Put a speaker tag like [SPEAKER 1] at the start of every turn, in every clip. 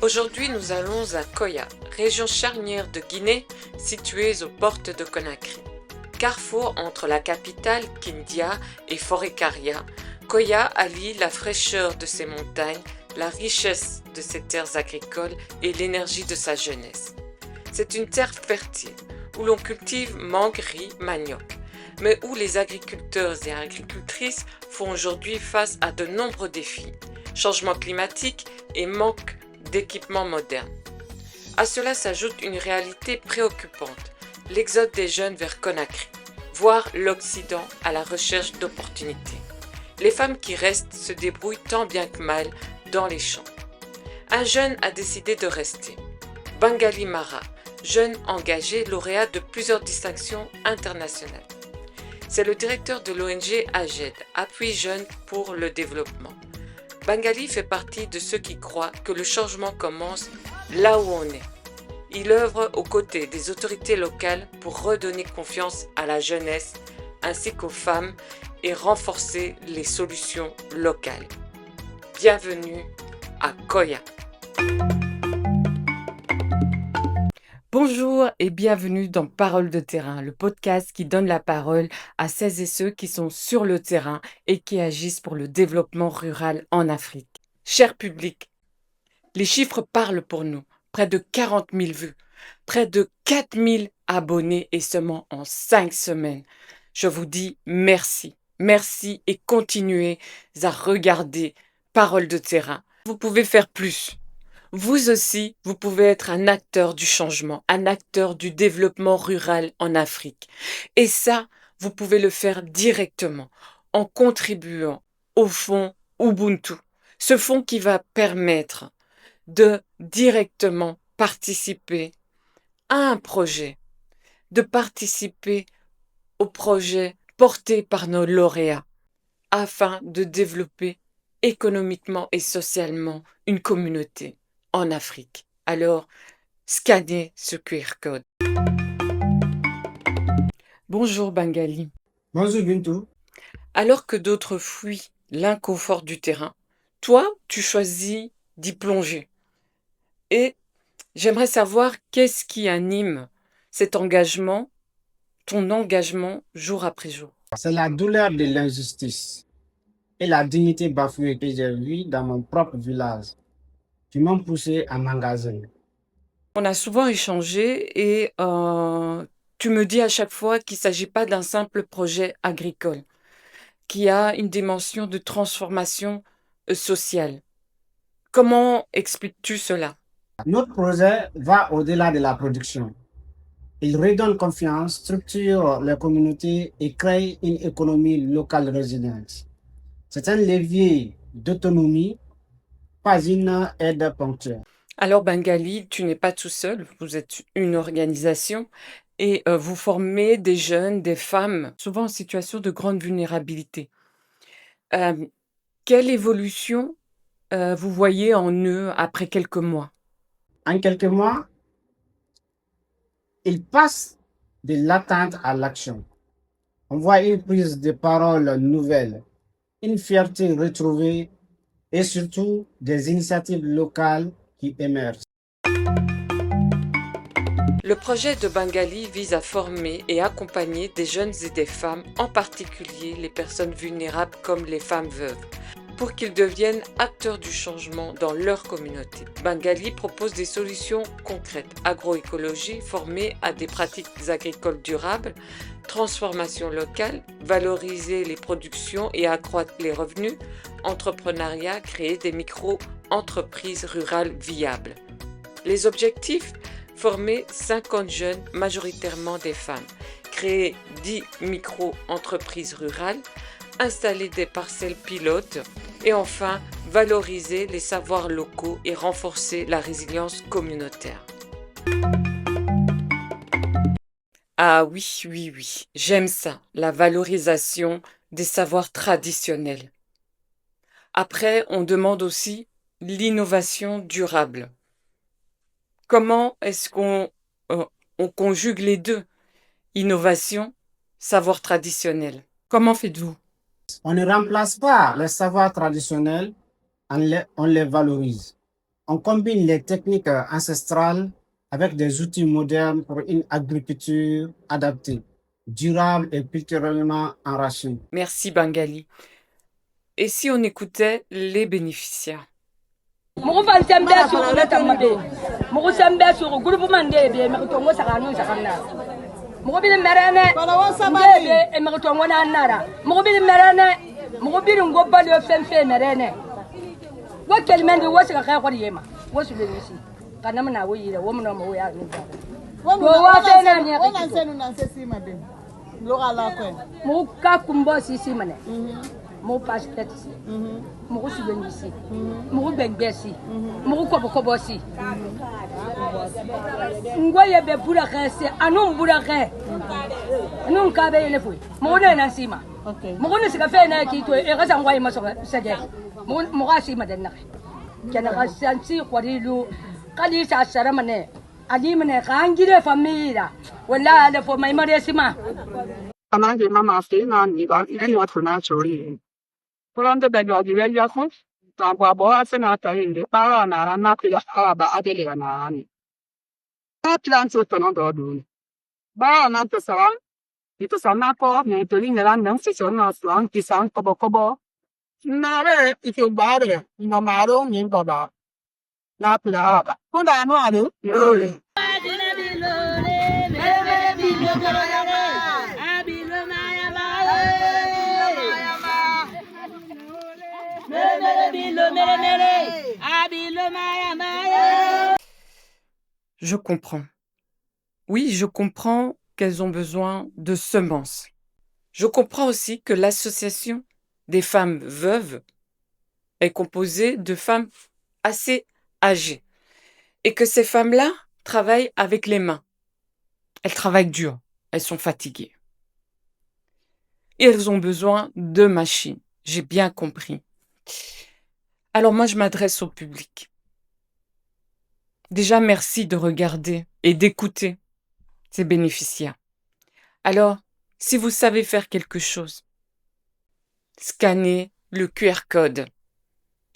[SPEAKER 1] Aujourd'hui, nous allons à Koya, région charnière de Guinée, située aux portes de Conakry. Carrefour entre la capitale, Kindia, et Forêt-Caria, Koya allie la fraîcheur de ses montagnes, la richesse de ses terres agricoles et l'énergie de sa jeunesse. C'est une terre fertile, où l'on cultive mangue, riz, manioc, mais où les agriculteurs et agricultrices font aujourd'hui face à de nombreux défis, changement climatique et manque d'équipements modernes. À cela s'ajoute une réalité préoccupante, l'exode des jeunes vers Conakry, voire l'Occident à la recherche d'opportunités. Les femmes qui restent se débrouillent tant bien que mal dans les champs. Un jeune a décidé de rester. Bangali Mara, jeune engagé, lauréat de plusieurs distinctions internationales. C'est le directeur de l'ONG AGED, Appui Jeunes pour le Développement. Bangali fait partie de ceux qui croient que le changement commence là où on est. Il œuvre aux côtés des autorités locales pour redonner confiance à la jeunesse ainsi qu'aux femmes et renforcer les solutions locales. Bienvenue à Koya. Bonjour et bienvenue dans Parole de terrain, le podcast qui donne la parole à celles et ceux qui sont sur le terrain et qui agissent pour le développement rural en Afrique. Cher public, les chiffres parlent pour nous. Près de 40 000 vues, près de 4 000 abonnés et seulement en 5 semaines. Je vous dis merci, merci et continuez à regarder Parole de terrain. Vous pouvez faire plus. Vous aussi, vous pouvez être un acteur du changement, un acteur du développement rural en Afrique. Et ça, vous pouvez le faire directement en contribuant au fonds Ubuntu. Ce fonds qui va permettre de directement participer à un projet, de participer au projet porté par nos lauréats afin de développer économiquement et socialement une communauté en Afrique. Alors, scannez ce QR code. Bonjour Bangali.
[SPEAKER 2] Bonjour Bintou.
[SPEAKER 1] Alors que d'autres fuient l'inconfort du terrain, toi, tu choisis d'y plonger. Et j'aimerais savoir qu'est-ce qui anime cet engagement, ton engagement jour après jour.
[SPEAKER 2] C'est la douleur de l'injustice et la dignité bafouée que j'ai vue dans mon propre village qui m'ont poussé à m'engager.
[SPEAKER 1] On a souvent échangé et tu me dis à chaque fois qu'il ne s'agit pas d'un simple projet agricole, qui a une dimension de transformation sociale. Comment expliques-tu cela?
[SPEAKER 2] Notre projet va au-delà de la production. Il redonne confiance, structure les communautés et crée une économie locale résiliente. C'est un levier d'autonomie, pas une aide ponctuelle.
[SPEAKER 1] Alors Bengali, tu n'es pas tout seul, vous êtes une organisation et vous formez des jeunes, des femmes, souvent en situation de grande vulnérabilité. Euh, Quelle évolution vous voyez en eux après quelques mois?
[SPEAKER 2] En quelques mois, il passe de l'attente à l'action. On voit une prise de parole nouvelle, une fierté retrouvée et surtout des initiatives locales qui émergent.
[SPEAKER 1] Le projet de Bengali vise à former et accompagner des jeunes et des femmes, en particulier les personnes vulnérables comme les femmes veuves, pour qu'ils deviennent acteurs du changement dans leur communauté. Bengali propose des solutions concrètes, agroécologie formée à des pratiques agricoles durables, transformation locale, valoriser les productions et accroître les revenus, entrepreneuriat, créer des micro-entreprises rurales viables. Les objectifs: former 50 jeunes, majoritairement des femmes, créer 10 micro-entreprises rurales, installer des parcelles pilotes et enfin valoriser les savoirs locaux et renforcer la résilience communautaire. Ah oui, oui, oui, j'aime ça, la valorisation des savoirs traditionnels. Après, on demande aussi l'innovation durable. Comment est-ce on conjugue les deux? Innovation, savoir traditionnel. Comment faites-vous?
[SPEAKER 2] On ne remplace pas les savoirs traditionnels, on les valorise. On combine les techniques ancestrales avec des outils modernes pour une agriculture adaptée, durable et culturellement enracinée.
[SPEAKER 1] Merci Bangali. Et si on écoutait les bénéficiaires?
[SPEAKER 3] Mugu fan sembe suru ne tamma be mugu sembe suru groupe man de be me to ngo saka no saka na mugu bi merene be e me to ngo na nara mugu bi merene mugu bi ngo ba le femfe merene wo kelmen di wo saka ka ko yema wo su le yisi kana na wo yire wo mo no mo ya ni ba wo fe na ni
[SPEAKER 4] on ensenu na se sima be lo ala ko
[SPEAKER 3] mu ka kumbo sisi mane mu pastet si mugu su le yisi mugu bengbesi mugu kobo si ngoye be pura kese anum pura ke anum ka be ele fui mugu ne na sima mugu ne sika fe na ki to e ga sangwa ima so sege mugu asima den na kana ga santi qorilu kali sa sara mane ali mane kangire famira wala le fo mai mare sima
[SPEAKER 4] anange mama fe na ni ba ni wa tuna chori Pronto da giochi veglia con tampo a boa se na ta inde para na na ki ya ba adele na ni ta plan so to no do du ba na to sa itu sa na ko ni to ni na nang si so na slang ki sang kobo na re itu ba re no ma ro ni ba ba na pla ba ko da no alu
[SPEAKER 1] Je comprends. Oui, je comprends qu'elles ont besoin de semences. Je comprends aussi que l'association des femmes veuves est composée de femmes assez âgées et que ces femmes-là travaillent avec les mains. Elles travaillent dur, elles sont fatiguées. Et elles ont besoin de machines. J'ai bien compris. Alors moi, je m'adresse au public. Déjà, merci de regarder et d'écouter ces bénéficiaires. Alors, si vous savez faire quelque chose, scannez le QR code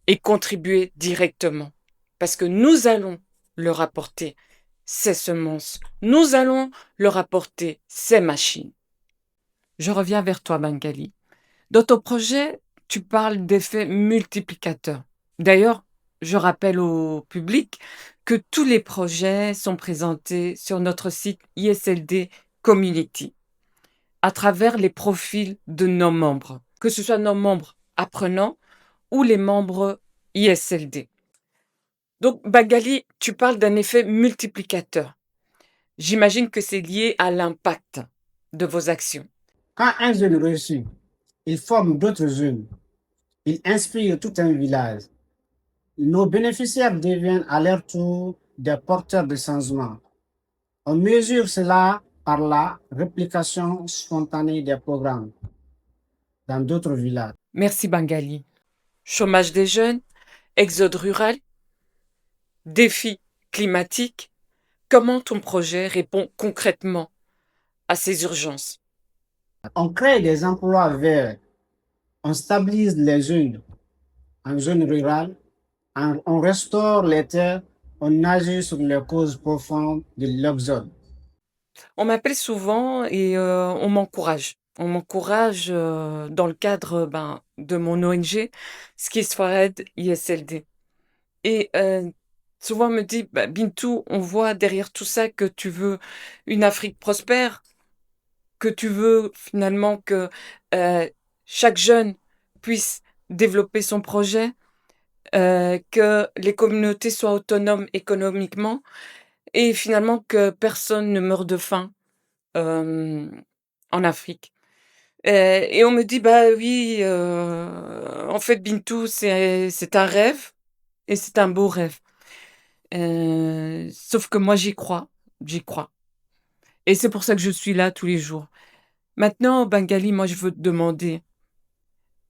[SPEAKER 1] et contribuez directement. Parce que nous allons leur apporter ces semences. Nous allons leur apporter ces machines. Je reviens vers toi, Bangali. Dans ton projet, tu parles d'effets multiplicateurs. D'ailleurs, je rappelle au public que tous les projets sont présentés sur notre site ISLD Community à travers les profils de nos membres, que ce soit nos membres apprenants ou les membres ISLD. Donc, Bangali, tu parles d'un effet multiplicateur. J'imagine que c'est lié à l'impact de vos actions.
[SPEAKER 2] Quand un jeune réussit, il forme d'autres jeunes. Il inspire tout un village. Nos bénéficiaires deviennent à leur tour des porteurs de changement. On mesure cela par la réplication spontanée des programmes dans d'autres villages.
[SPEAKER 1] Merci Bangali. Chômage des jeunes, exode rural, défis climatiques. Comment ton projet répond concrètement à ces urgences?
[SPEAKER 2] On crée des emplois verts. On stabilise les jeunes en zone rurale. On restaure les terres. On agit sur les causes profondes de l'exode.
[SPEAKER 1] On m'appelle souvent et on m'encourage. On m'encourage dans le cadre de mon ONG, Skisfared ISLD. Et souvent on me dit, Bintou, on voit derrière tout ça que tu veux une Afrique prospère, que tu veux finalement que chaque jeune puisse développer son projet, que les communautés soient autonomes économiquement et finalement que personne ne meure de faim en Afrique. Et on me dit, bah oui, en fait, Bintou, c'est un rêve et c'est un beau rêve. Sauf que moi, j'y crois. Et c'est pour ça que je suis là tous les jours. Maintenant, Bangali, moi, je veux te demander,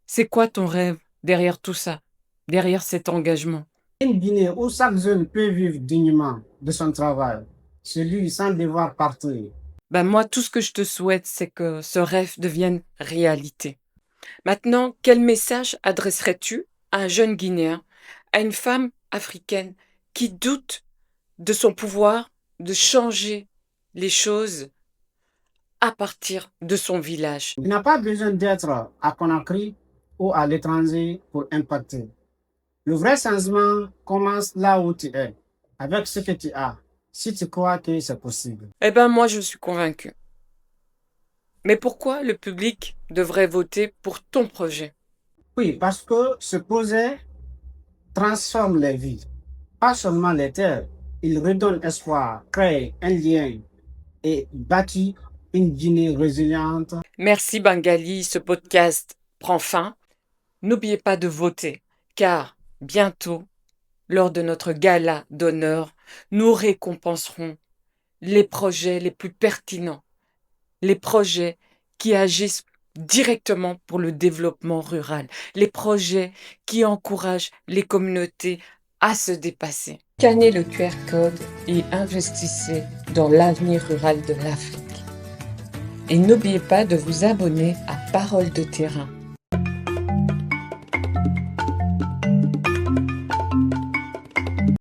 [SPEAKER 1] c'est quoi ton rêve derrière tout ça, derrière cet engagement?
[SPEAKER 2] Une Guinée où chaque jeune peut vivre dignement de son travail, celui sans devoir partir.
[SPEAKER 1] Moi, tout ce que je te souhaite, c'est que ce rêve devienne réalité. Maintenant, quel message adresserais-tu à un jeune Guinéen, à une femme africaine qui doute de son pouvoir de changer les choses à partir de son village.
[SPEAKER 2] Il n'a pas besoin d'être à Conakry ou à l'étranger pour impacter. Le vrai changement commence là où tu es, avec ce que tu as, si tu crois que c'est possible.
[SPEAKER 1] Eh bien, moi, je suis convaincue. Mais pourquoi le public devrait voter pour ton projet?
[SPEAKER 2] Oui, parce que ce projet transforme les vies, pas seulement les terres. Il redonne espoir, crée un lien et bâtit une Guinée résiliente.
[SPEAKER 1] Merci Bangali, ce podcast prend fin. N'oubliez pas de voter, car bientôt, lors de notre gala d'honneur, nous récompenserons les projets les plus pertinents, les projets qui agissent directement pour le développement rural, les projets qui encouragent les communautés à se dépasser. Scannez le QR code et investissez dans l'avenir rural de l'Afrique. Et n'oubliez pas de vous abonner à Parole de terrain